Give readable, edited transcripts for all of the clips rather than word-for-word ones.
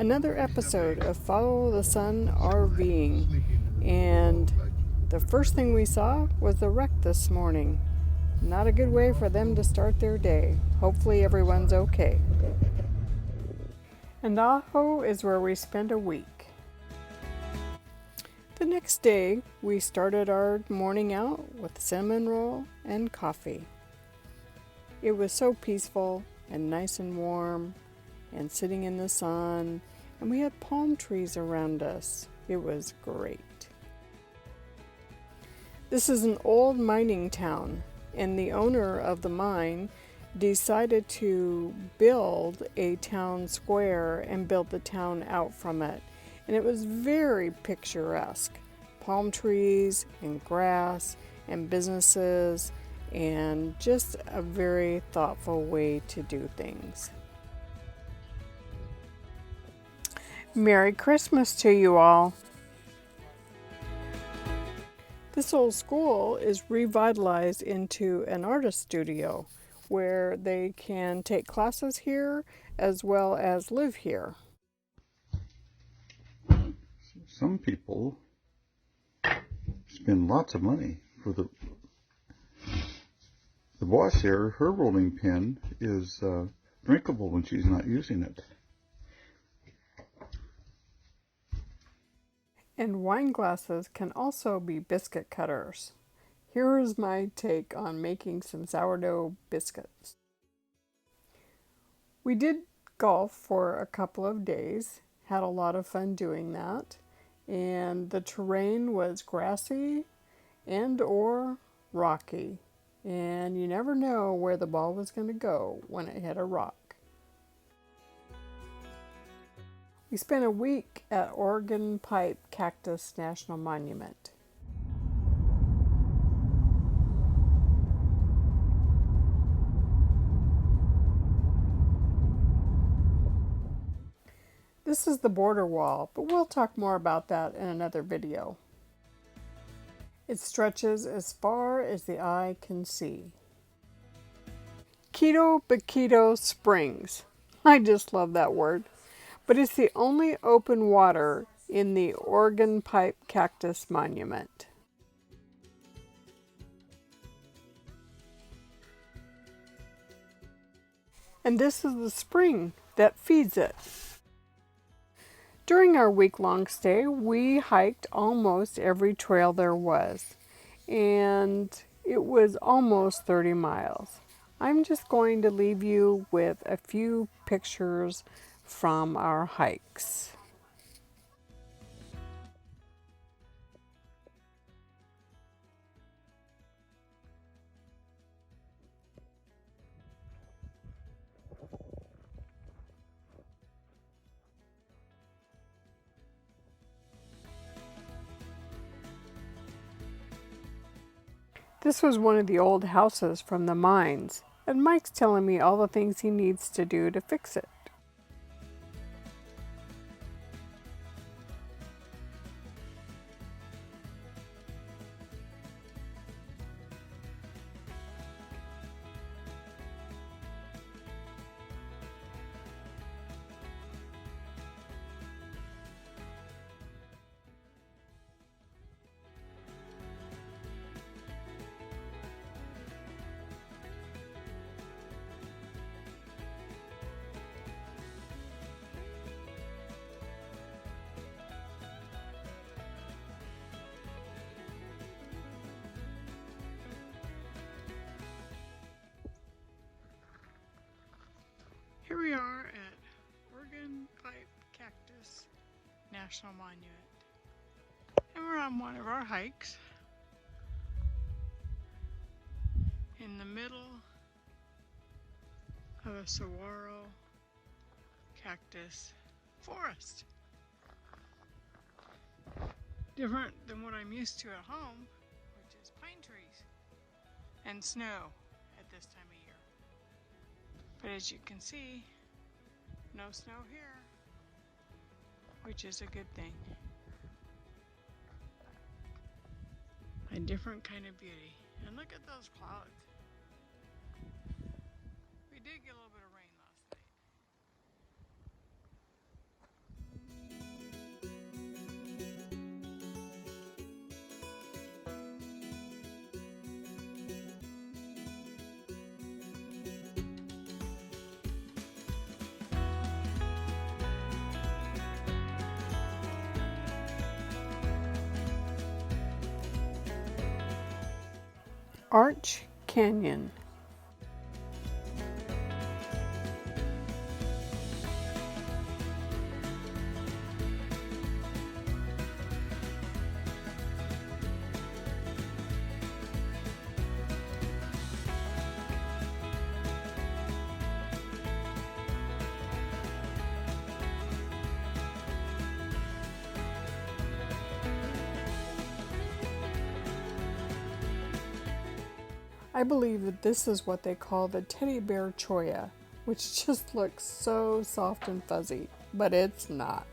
another episode of Follow the Sun RVing. And the first thing we saw was the wreck this morning. Not a good way for them to start their day. Hopefully everyone's okay. And Aho is where we spent a week. The next day, we started our morning out with cinnamon roll and coffee. It was so peaceful and nice and warm and sitting in the sun, and we had palm trees around us. It was great. This is an old mining town, and the owner of the mine decided to build a town square and build the town out from it. And it was very picturesque. Palm trees and grass and businesses and just a very thoughtful way to do things. Merry Christmas to you all. This old school is revitalized into an artist studio where they can take classes here as well as live here. Some people spend lots of money for the boss here. Her rolling pin is drinkable when she's not using it. And wine glasses can also be biscuit cutters. Here is my take on making some sourdough biscuits. We did golf for a couple of days, had a lot of fun doing that. And the terrain was grassy and or rocky, and you never know where the ball was going to go when it hit a rock. We spent a week at Oregon Pipe Cactus National Monument. This is the border wall, but we'll talk more about that in another video. It stretches as far as the eye can see. Quito Baquito Springs. I just love that word. But it's the only open water in the Oregon Pipe Cactus Monument. And this is the spring that feeds it. During our week-long stay, we hiked almost every trail there was, and it was almost 30 miles. I'm just going to leave you with a few pictures from our hikes. This was one of the old houses from the mines, and Mike's telling me all the things he needs to do to fix it. Here we are at Oregon Pipe Cactus National Monument. And we're on one of our hikes in the middle of a saguaro cactus forest. Different than what I'm used to at home, which is pine trees and snow at this time of year. But as you can see, no snow here, which is a good thing. A different kind of beauty. And look at those clouds. We did get a little bit of rain last night. Arch Canyon. I believe that this is what they call the teddy bear cholla, which just looks so soft and fuzzy, but it's not.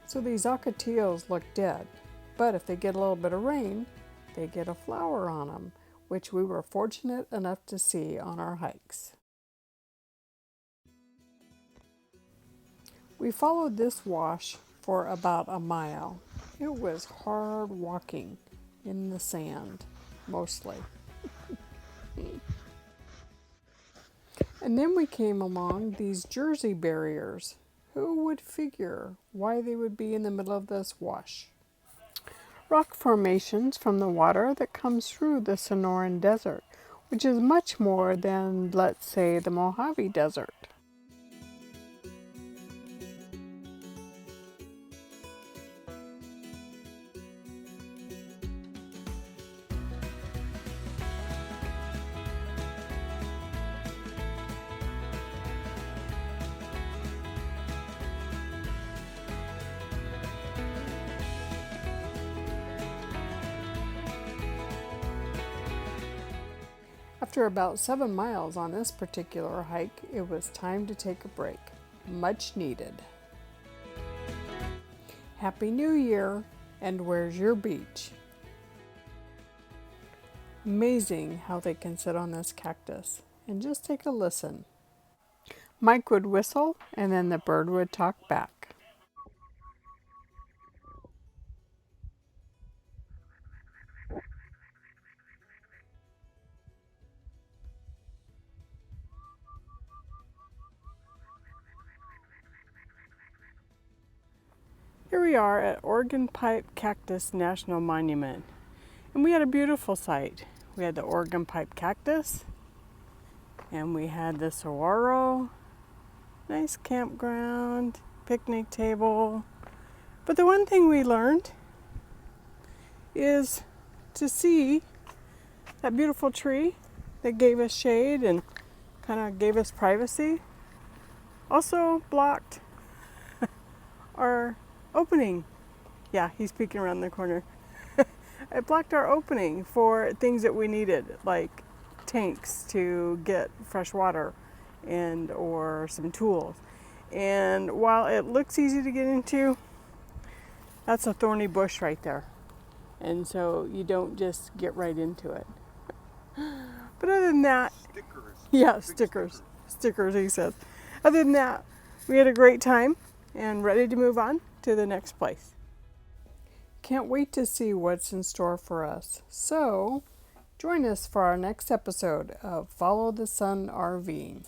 So these ocotillos look dead, but if they get a little bit of rain, they get a flower on them, which we were fortunate enough to see on our hikes. We followed this wash for about a mile. It was hard walking in the sand, mostly. And then we came along these Jersey barriers. Who would figure why they would be in the middle of this wash? Rock formations from the water that comes through the Sonoran Desert, which is much more than, let's say, the Mojave Desert. After about 7 miles on this particular hike, it was time to take a break. Much needed. Happy New Year, and where's your beach? Amazing how they can sit on this cactus. And just take a listen. Mike would whistle, and then the bird would talk back. Here we are at Oregon Pipe Cactus National Monument, and we had a beautiful sight. We had the Oregon Pipe Cactus, and we had the saguaro, nice campground, picnic table. But the one thing we learned is to see that beautiful tree that gave us shade and kind of gave us privacy also blocked our opening. Yeah, he's peeking around the corner. It blocked our opening for things that we needed, like tanks to get fresh water and or some tools. And while it looks easy to get into, that's a thorny bush right there. And so you don't just get right into it. But other than that, stickers, he says. Other than that, we had a great time and ready to move on to the next place. Can't wait to see what's in store for us. So, join us for our next episode of Follow the Sun RVing.